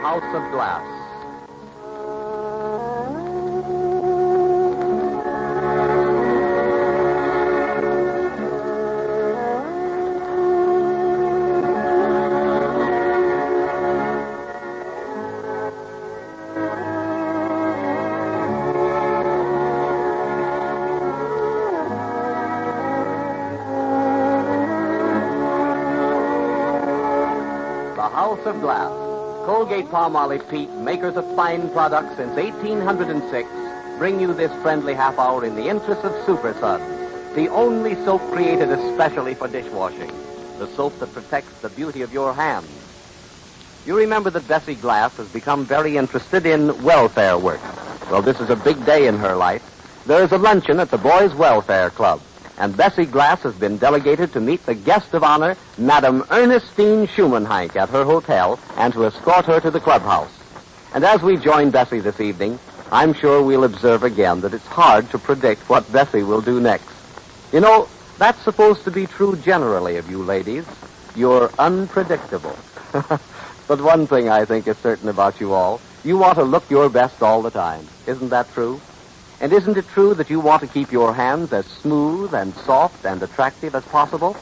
House of Glass. House of Glass. Colgate-Palmolive Peet, makers of fine products since 1806, bring you this friendly half hour in the interest of Super Suds, the only soap created especially for dishwashing, the soap that protects the beauty of your hands. You remember that Bessie Glass has become very interested in welfare work. Well, this is a big day in her life. There is a luncheon at the Boys' Welfare Club, and Bessie Glass has been delegated to meet the guest of honor, Madame Ernestine Shuman, Heink, at her hotel and to escort her to the clubhouse. And as we join Bessie this evening, I'm sure we'll observe again that it's hard to predict what Bessie will do next. You know, that's supposed to be true generally of you ladies. You're unpredictable. But one thing I think is certain about you all, you want to look your best all the time. Isn't that true? And isn't it true that you want to keep your hands as smooth and soft and attractive as possible?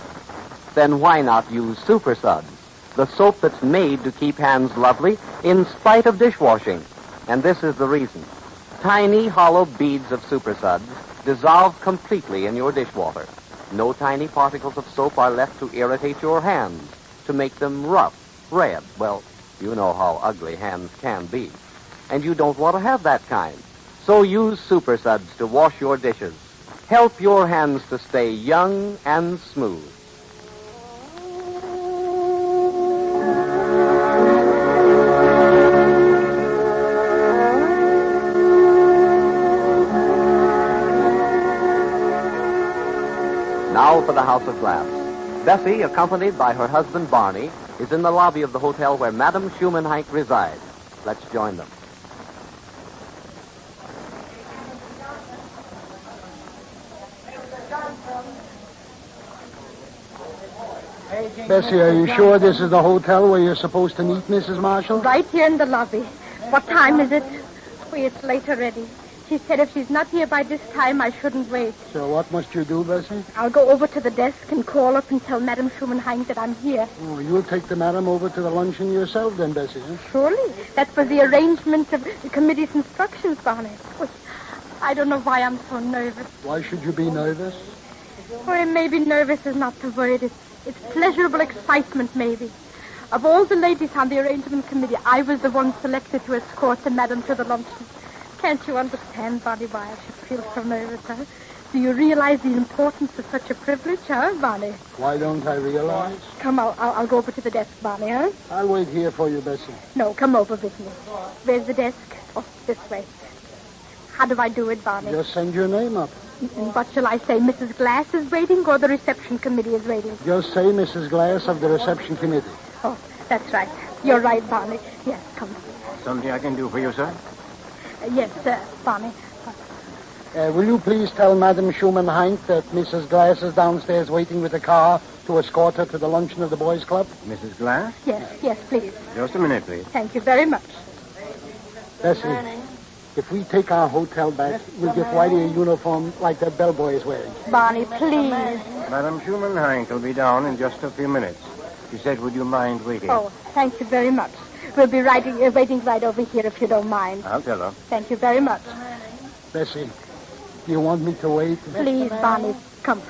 Then why not use Super Suds, the soap that's made to keep hands lovely in spite of dishwashing? And this is the reason. Tiny hollow beads of Super Suds dissolve completely in your dishwater. No tiny particles of soap are left to irritate your hands, to make them rough, red. Well, you know how ugly hands can be. And you don't want to have that kind. So use Super Suds to wash your dishes. Help your hands to stay young and smooth. Now for the House of Glass. Bessie, accompanied by her husband Barney, is in the lobby of the hotel where Madame Shuman Heink resides. Let's join them. Bessie, are you sure this is the hotel where you're supposed to meet Mrs. Marshall? Right here in the lobby. What time is it? Oh, it's late already. She said if she's not here by this time, I shouldn't wait. So what must you do, Bessie? I'll go over to the desk and call up and tell Madame Shuman Heink that I'm here. Oh, you'll take the madam over to the luncheon yourself then, Bessie, huh? Surely. That was the arrangement of the committee's instructions, Barney. Oh, I don't know why I'm so nervous. Why should you be nervous? Oh, maybe nervous is not the word. It's pleasurable excitement, maybe. Of all the ladies on the arrangement committee, I was the one selected to escort the madam to the luncheon. Can't you understand, Barney, why I should feel so nervous, huh? Do you realize the importance of such a privilege, huh, Barney? Why don't I realize? Come, I'll go over to the desk, Barney, huh? I'll wait here for you, Bessie. No, come over with me. Where's the desk? Oh, this way. How do I do it, Barney? Just send your name up. And what shall I say? Mrs. Glass is waiting or the reception committee is waiting? Just say Mrs. Glass of the reception committee. Oh, that's right. You're right, Barney. Yes, come. Something I can do for you, sir? Yes, Barney. Will you please tell Madame Shuman Heink that Mrs. Glass is downstairs waiting with a car to escort her to the luncheon of the Boys' Club? Mrs. Glass? Yes, please. Just a minute, please. Thank you very much. Bessie, if we take our hotel back, we'll get Whitey a uniform like that bellboy is wearing. Barney, please. Madame Shuman Heink will be down in just a few minutes. She said, would you mind waiting? Oh, thank you very much. We'll be waiting right over here if you don't mind. I'll tell her. Thank you very much. Bessie, do you want me to wait? Please, Barney, come.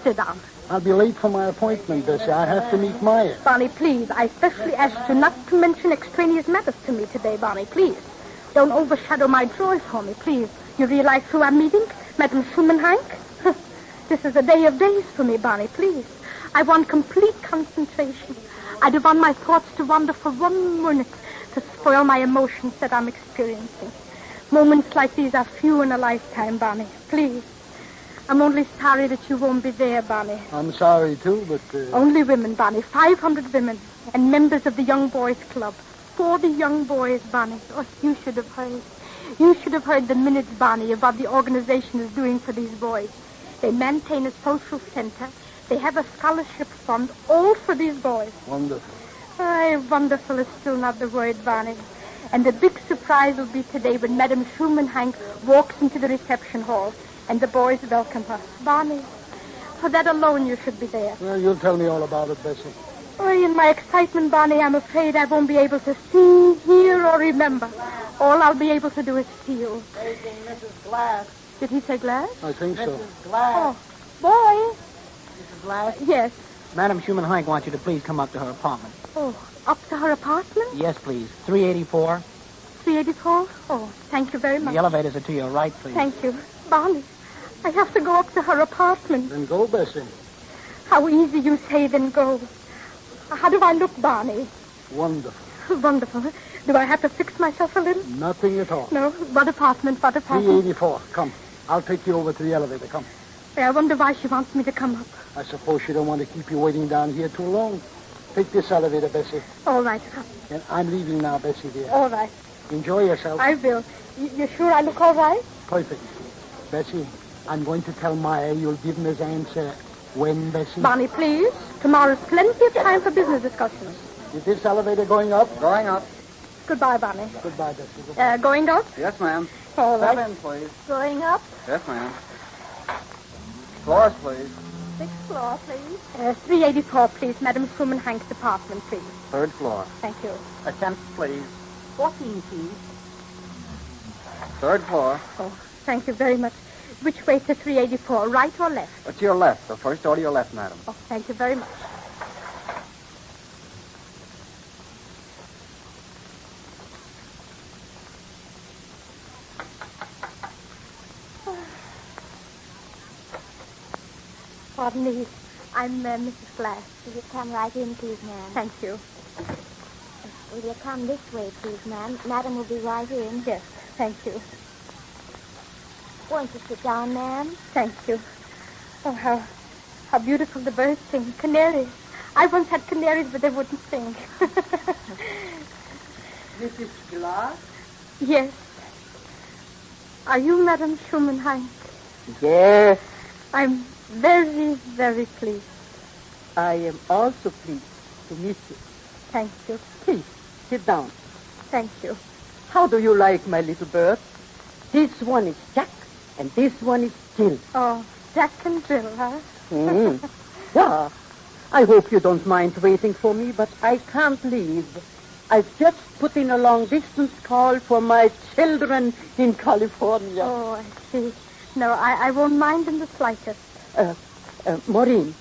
Sit down. I'll be late for my appointment, Bessie. I have to meet Maya. Barney, please. I specially asked you not to mention extraneous matters to me today, Barney, please. Don't overshadow my joy for me, please. You realize who I'm meeting? Madame Shuman Heink? This is a day of days for me, Barney, please. I want complete concentration. I don't want my thoughts to wander for 1 minute to spoil my emotions that I'm experiencing. Moments like these are few in a lifetime, Barney. Please. I'm only sorry that you won't be there, Barney. I'm sorry, too, but... Only women, Barney. 500 women. And members of the Young Boys Club. 40 young boys, Barney. Oh, you should have heard. You should have heard the minutes, Barney, of what the organization is doing for these boys. They maintain a social center. They have a scholarship fund, all for these boys. Wonderful. Aye, wonderful is still not the word, Barney. And the big surprise will be today when Madame Shuman Heink walks into the reception hall and the boys welcome her. Barney, for that alone you should be there. Well, you'll tell me all about it, Bessie. Oh, in my excitement, Barney, I'm afraid I won't be able to see, hear, or remember. All I'll be able to do is feel. Taking Mrs. Glass. Did he say Glass? I think so. Mrs. Glass. Oh, boy. Mrs. Glass. Yes. Madam Shuman Heink wants you to please come up to her apartment. Oh, up to her apartment? Yes, please. 384. 384? Oh, thank you very much. The elevators are to your right, please. Thank you. Barney, I have to go up to her apartment. Then go, Bessie. How easy you say, then go. How do I look, Barney? Wonderful. Wonderful. Do I have to fix myself a little? Nothing at all. No. What apartment? 384. Come. I'll take you over to the elevator. Come. I wonder why she wants me to come up. I suppose she don't want to keep you waiting down here too long. Take this elevator, Bessie. All right. And I'm leaving now, Bessie, dear. All right. Enjoy yourself. I will. You sure I look all right? Perfect. Bessie, I'm going to tell Maya you'll give me his answer. When, Bessie? Barney, please. Tomorrow's plenty of time for business discussions. Is this elevator going up? Going up. Goodbye, Barney. Goodbye, Bessie. Going up? Yes, ma'am. All right. 7, please. Going up? Yes, ma'am. Floors, please. 6th floor, please. 384, please. Madame Shuman Heink's apartment, please. 3rd floor. Thank you. A 10th, please. 14, please. 3rd floor. Oh, thank you very much. Which way to 384, right or left? To your left. The first door to your left, madam. Oh, thank you very much. Pardon me. I'm Mrs. Glass. Will you come right in, please, ma'am? Thank you. Will you come this way, please, ma'am? Madam will be right in. Yes, thank you. Won't you sit down, ma'am? Thank you. Oh, how beautiful the birds sing. Canaries. I once had canaries, but they wouldn't sing. Mrs. Glass? Yes. Are you Madame Shuman Heink? Yes. I'm very, very pleased. I am also pleased to meet you. Thank you. Please, sit down. Thank you. How do you like my little bird? This one is Jack, and this one is Jill. Oh, Jack and Jill, huh? Yeah. I hope you don't mind waiting for me, but I can't leave. I've just put in a long-distance call for my children in California. Oh, I see. No, I won't mind in the slightest. Maureen,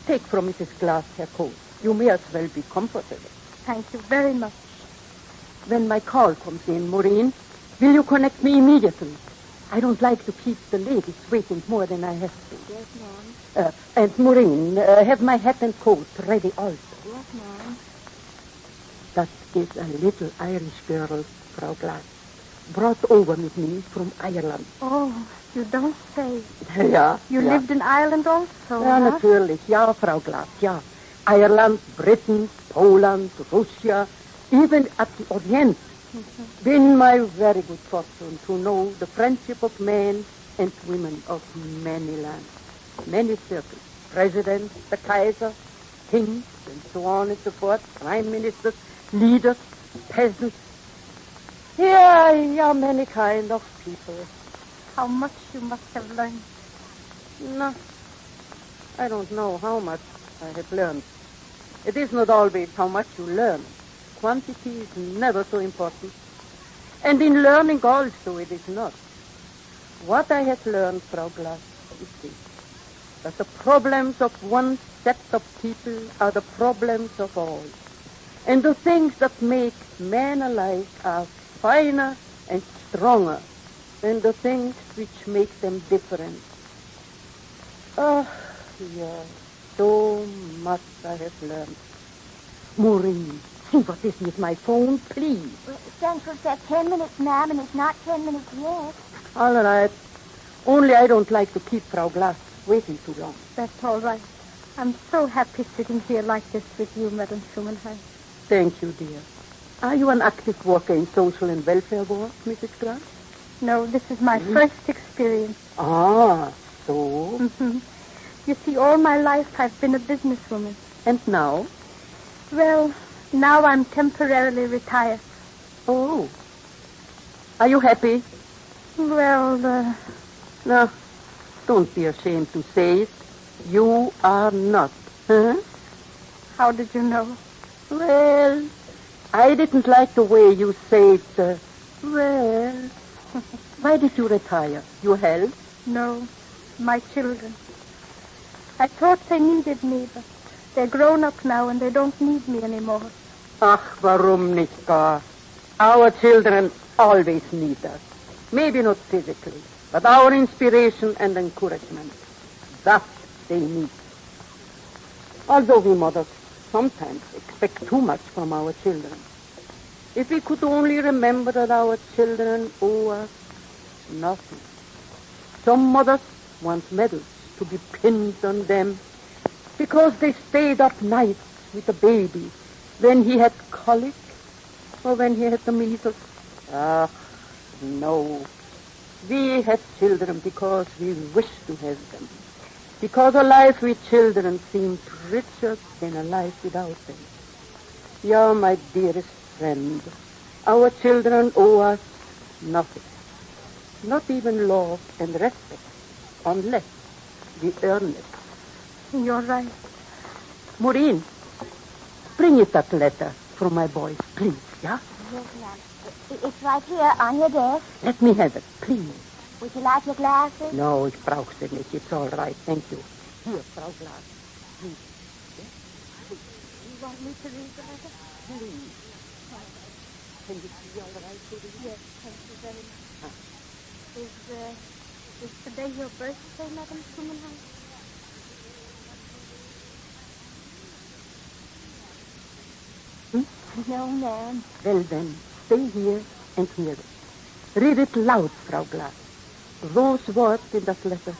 take from Mrs. Glass her coat. You may as well be comfortable. Thank you very much. When my call comes in, Maureen, will you connect me immediately? I don't like to keep the ladies waiting more than I have to. Yes, ma'am. And Maureen, have my hat and coat ready also. Yes, ma'am. That is a little Irish girl, Frau Glass, brought over with me from Ireland. Oh, you don't say. Ja. You lived in Ireland also, Ja, huh? natürlich. Ja, Frau Glass, ja. Ireland, Britain, Poland, Russia, even at the Orient. Been my very good fortune to know the friendship of men and women of many lands, many circles, presidents, the Kaiser, kings, and so on and so forth, prime ministers, leaders, peasants. Yeah, many kind of people. How much you must have learned. No, I don't know how much I have learned. It is not always how much you learn. Quantity is never so important. And in learning also it is not. What I have learned, Frau Glass, is this: that the problems of one set of people are the problems of all. And the things that make men alike are finer and stronger than the things which make them different. Oh, yes, so much I have learned. Maureen, see what is with my phone, please. Well, Central said 10 minutes, ma'am, and it's not 10 minutes yet. All right. Only I don't like to keep Frau Glass waiting too long. That's all right. I'm so happy sitting here like this with you, Madame Shuman Heink. Thank you, dear. Are you an active worker in social and welfare work, Mrs. Glass? No, this is my first experience. Ah, so? Mm-hmm. You see, all my life I've been a businesswoman. And now? Well, now I'm temporarily retired. Oh. Are you happy? Well, No. Don't be ashamed to say it. You are not. Huh? how did you know? Well, I didn't like the way you said, well. Why did you retire? Your health? No, my children. I thought they needed me, but they're grown up now and they don't need me anymore. Ach, warum nicht gar? Our children always need us. Maybe not physically, but our inspiration and encouragement. That they need. Although we mothers sometimes expect too much from our children. If we could only remember that our children owe us nothing. Some mothers want medals to be pinned on them because they stayed up nights with the baby when he had colic or when he had the measles. Ah, no. We had children because we wished to have them. Because a life with children seemed richer than a life without them. Yeah, my dearest friend, our children owe us nothing. Not even love and respect, unless we earn it. You're right. Maureen, bring it that letter from my boys, please, yeah? Yes, ma'am. It's right here on your desk. Let me have it, please. Would you like your glasses? No, ich brauche sie nicht. It's all right, thank you. Here, Frau Glas. Please. Yes? Please. You want me to read the letter? Please. Can you see all right, Judy? Yes, thank you very much. Is today your birthday, Madam Shuman? No, ma'am. Well then, stay here and hear it. Read it loud, Frau Glas. Those words in that letter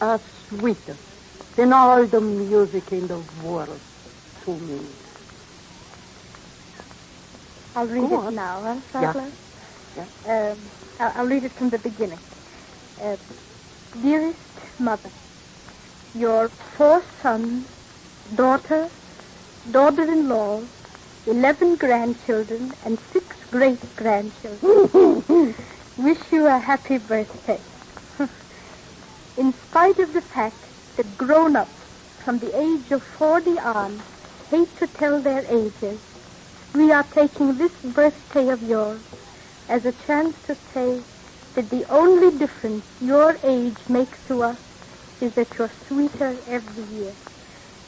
are sweeter than all the music in the world to me. I'll read Go it on. now, huh, Frau Yeah. Glas? Yeah. I'll read it from the beginning. Dearest Mother, your 4 sons, daughter, daughter-in-law, 11 grandchildren, and 6 great-grandchildren wish you a happy birthday. In spite of the fact that grown-ups from the age of 40 on hate to tell their ages, we are taking this birthday of yours as a chance to say that the only difference your age makes to us is that you're sweeter every year,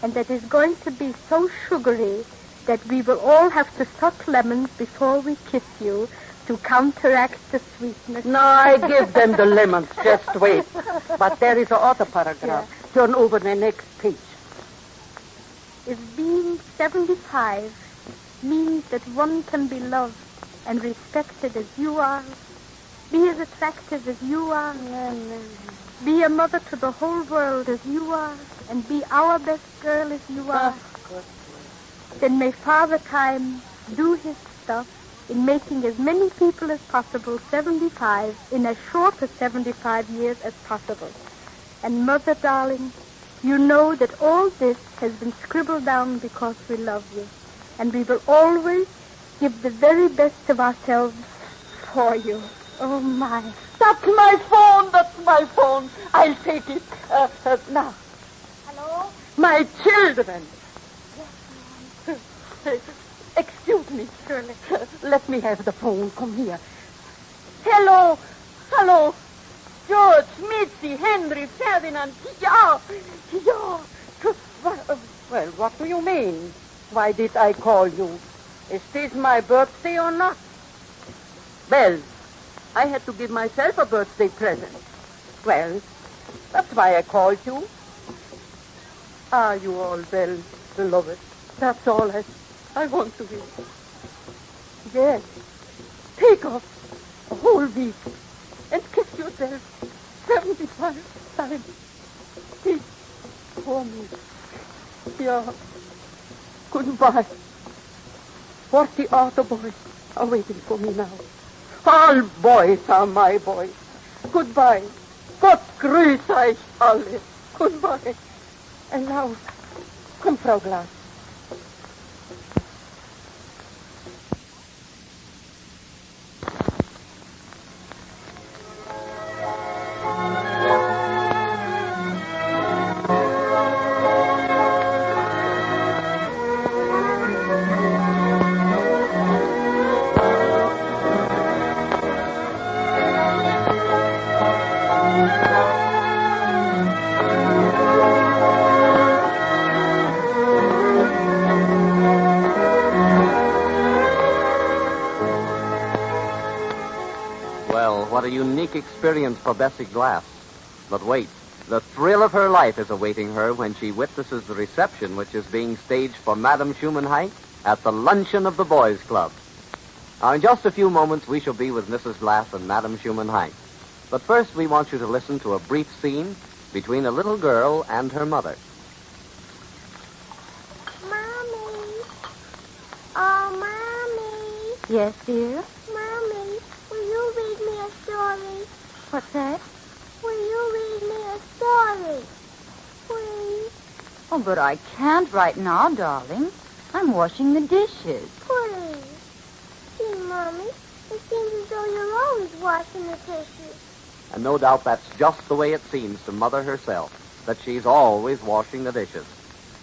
and that is going to be so sugary that we will all have to suck lemons before we kiss you to counteract the sweetness. No, I give them the lemons. Just wait. But there is another paragraph. Yeah. Turn over the next page. If being 75 means that one can be loved and respected as you are, be as attractive as you are, be a mother to the whole world as you are, and be our best girl as you are, then may Father Time do his stuff in making as many people as possible 75 in as short a 75 years as possible. And Mother, darling, you know that all this has been scribbled down because we love you. And we will always give the very best of ourselves for you. Oh, my. That's my phone. That's my phone. I'll take it. Now. Hello? My children. Yes, ma'am. Excuse me, Shirley. Let me have the phone. Come here. Hello. Hello. George, Mitzi, Henry, Ferdinand. Yeah. Yeah. Well, what do you mean? Why did I call you? Is this my birthday or not? Well, I had to give myself a birthday present. Well, that's why I called you. Are you all well, beloved? That's all I want to hear. Yes. Take off a whole week and kiss yourself 75 times. Kiss for me. Yeah. Goodbye. 40 other boys are waiting for me now. All boys are my boys. Goodbye. Gott grüß euch alle. Goodbye. And now, come, Frau Glas. a unique experience for Bessie Glass. But wait, the thrill of her life is awaiting her when she witnesses the reception which is being staged for Madame Shuman Heink at the luncheon of the Boys Club. Now, in just a few moments, we shall be with Mrs. Glass and Madame Shuman Heink. But first, we want you to listen to a brief scene between a little girl and her mother. Mommy. Oh, Mommy. Yes, dear? Mommy, will you read me a story? What's that? Will you read me a story? Please, Oh, but I can't right now, darling. I'm washing the dishes. please. See, Mommy, it seems as though you're always washing the dishes. And no doubt that's just the way it seems to Mother herself, that she's always washing the dishes.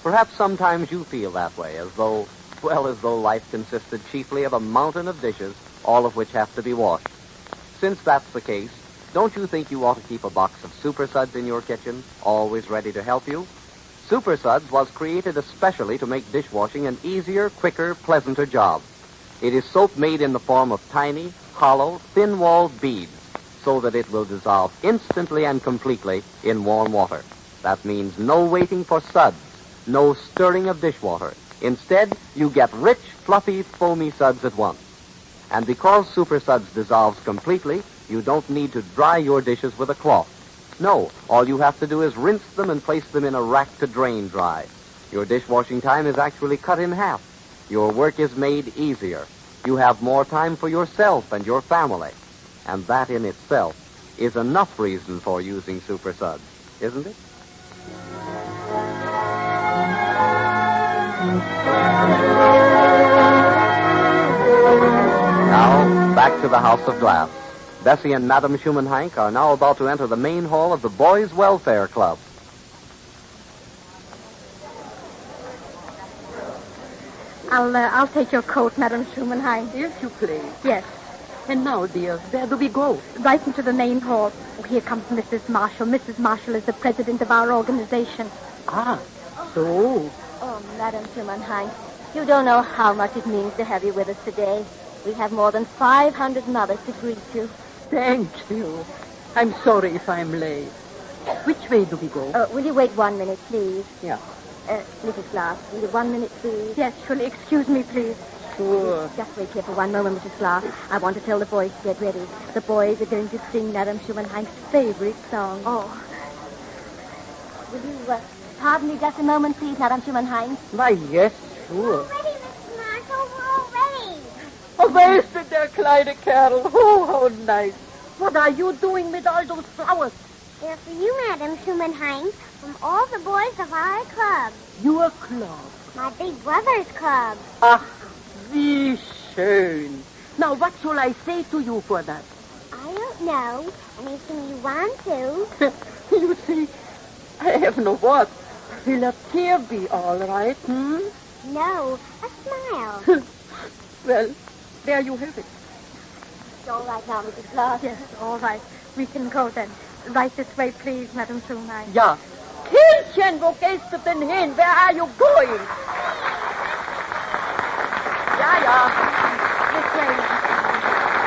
Perhaps sometimes you feel that way, as though life consisted chiefly of a mountain of dishes, all of which have to be washed. Since that's the case, don't you think you ought to keep a box of Super Suds in your kitchen, always ready to help you? Super Suds was created especially to make dishwashing an easier, quicker, pleasanter job. It is soap made in the form of tiny, hollow, thin-walled beads, so that it will dissolve instantly and completely in warm water. That means no waiting for suds, no stirring of dishwater. Instead, you get rich, fluffy, foamy suds at once. And because Super Suds dissolves completely, you don't need to dry your dishes with a cloth. No, all you have to do is rinse them and place them in a rack to drain dry. Your dishwashing time is actually cut in half. Your work is made easier. You have more time for yourself and your family. And that in itself is enough reason for using Super Suds, isn't it? Now, back to the House of Glass. Bessie and Madame Shuman Heink are now about to enter the main hall of the Boys' Welfare Club. I'll take your coat, Madame Shuman Heink. If you please. Yes, And now, dear, where do we go? right into the main hall. Oh, here comes Mrs. Marshall. Mrs. Marshall is the president of our organization. Ah, so. Oh, Madame Shuman Heink, you don't know how much it means to have you with us today. We have more than 500 mothers to greet you. Thank you. I'm sorry if I'm late. Which way do we go? Will you wait 1 minute, please? Yeah. Mrs. Glass, will you 1 minute, please? Yes, surely. Excuse me, please. Sure. Just wait here for 1 moment, Mrs. Glass. I want to tell the boys to get ready. The boys are going to sing Madame Shuman Heink's favorite song. Oh, Will you pardon me just a moment, please, Madame Shuman Heink? Why, yes, sure. Ready, Mrs. Marshall. We're all ready. Oh, where's der kleine Kerl? Oh, how nice. What are you doing with all those flowers? They're for you, Madame Shuman Heink, from all the boys of our club. Your club. My big brother's club. Ach, wie schön. Now, what shall I say to you for that? I don't know. Anything you want to. You see, I have no words. Will a tear be all right, hmm? No, a smile. Well, there you have it. It's all right now, Mrs. Glass. yes, all right. We can go then. Right this way, please, Madame Shuman Heink. Ja. Kindchen, wo gehst du denn hin? Where are you going? Ja. This way.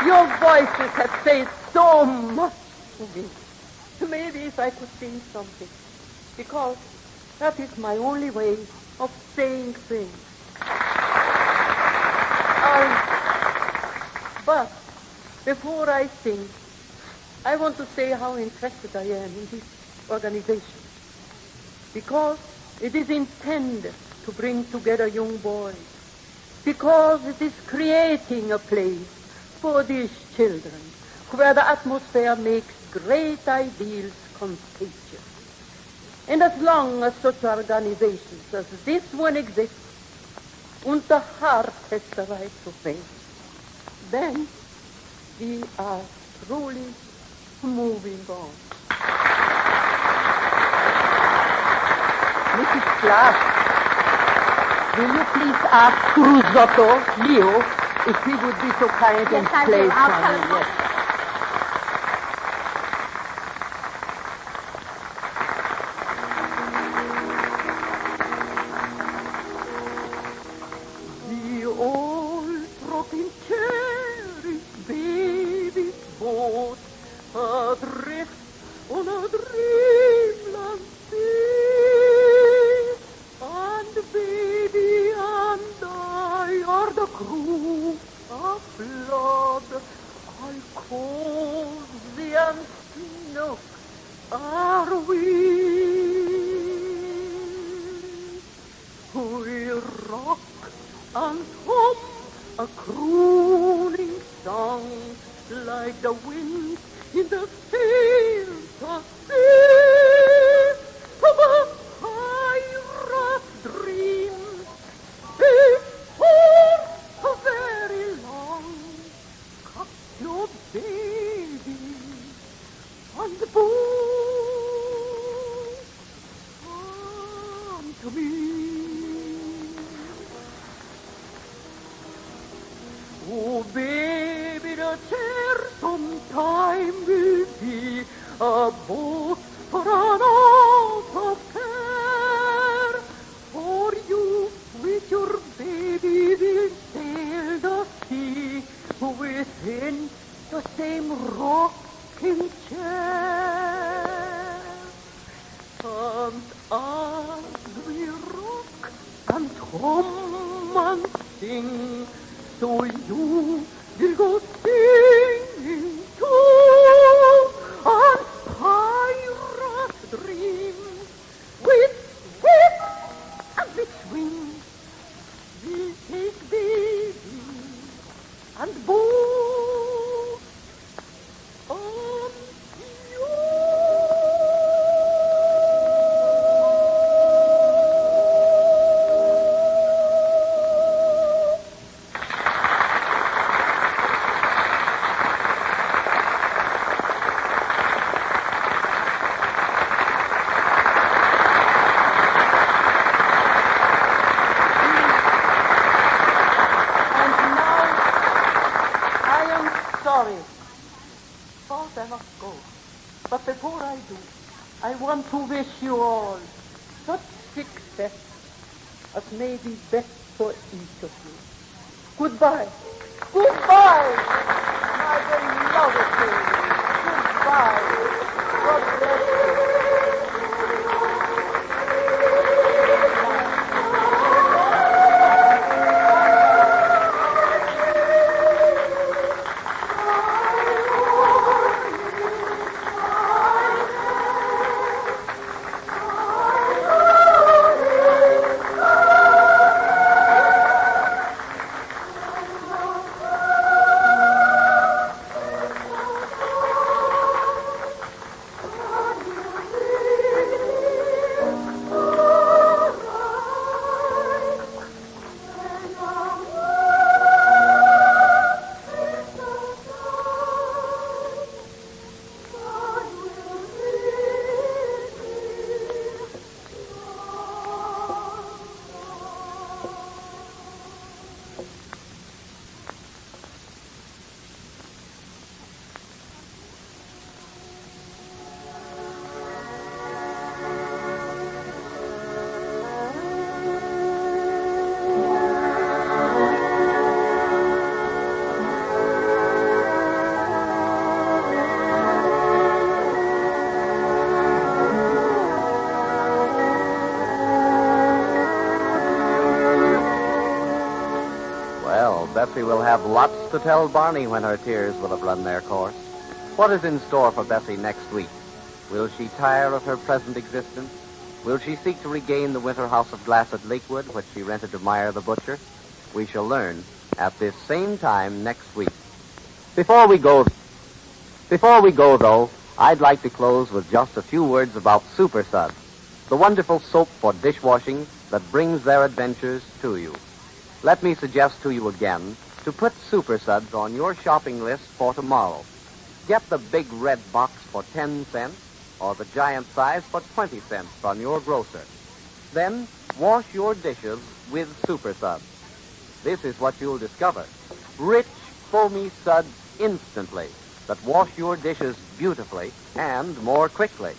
Your voices have said so much to me. Maybe if I could sing something. Because that is my only way of saying things. But before I sing, I want to say how interested I am in this organization. Because it is intended to bring together young boys. Because it is creating a place for these children where the atmosphere makes great ideals contagious. And as long as such organizations as this one exists, and the heart has the right to faith, then we are truly moving on. Mrs. Clark, will you please ask Rusotto, Leo, if he would be so kind and play for me? Yes. Bessie will have lots to tell Barney when her tears will have run their course. What is in store for Bessie next week? Will she tire of her present existence? Will she seek to regain the winter house of glass at Lakewood, which she rented to Meyer the butcher? We shall learn at this same time next week. Before we go, though, I'd like to close with just a few words about Super Suds, the wonderful soap for dishwashing that brings their adventures to you. Let me suggest to you again to put Super Suds on your shopping list for tomorrow. Get the big red box for 10 cents or the giant size for 20 cents from your grocer. Then wash your dishes with Super Suds. This is what you'll discover. Rich, foamy suds instantly that wash your dishes beautifully and more quickly.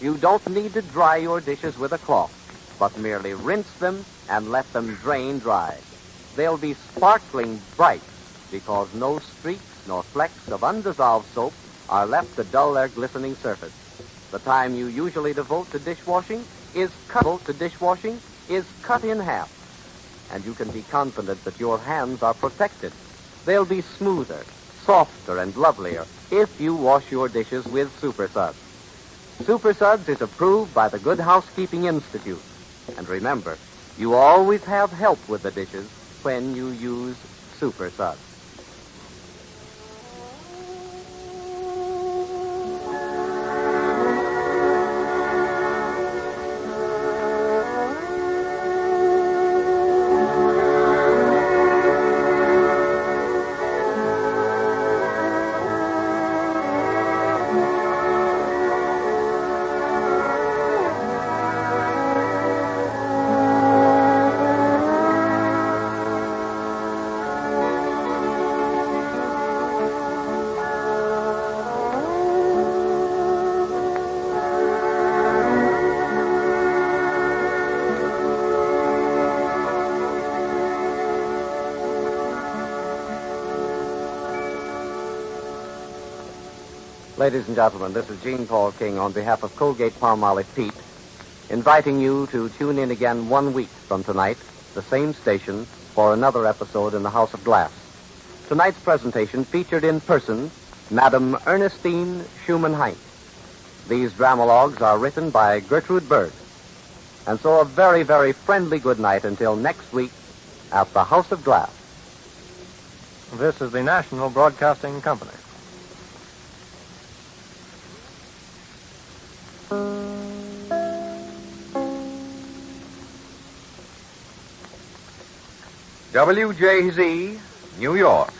You don't need to dry your dishes with a cloth, but merely rinse them and let them drain dry. They'll be sparkling bright because no streaks nor flecks of undissolved soap are left to dull their glistening surface. The time you usually devote to dishwashing is cut in half. And you can be confident that your hands are protected. They'll be smoother, softer, and lovelier if you wash your dishes with Super Suds. Super Suds is approved by the Good Housekeeping Institute. And remember, you always have help with the dishes when you use Super Suds. Ladies and gentlemen, this is Gene Paul King on behalf of Colgate-Palmolive Pete, inviting you to tune in again 1 week from tonight, the same station, for another episode in the House of Glass. Tonight's presentation featured in person Madame Ernestine Shuman Heink. These dramalogues are written by Gertrude Berg. And so a very, very friendly good night until next week at the House of Glass. This is the National Broadcasting Company. WJZ, New York.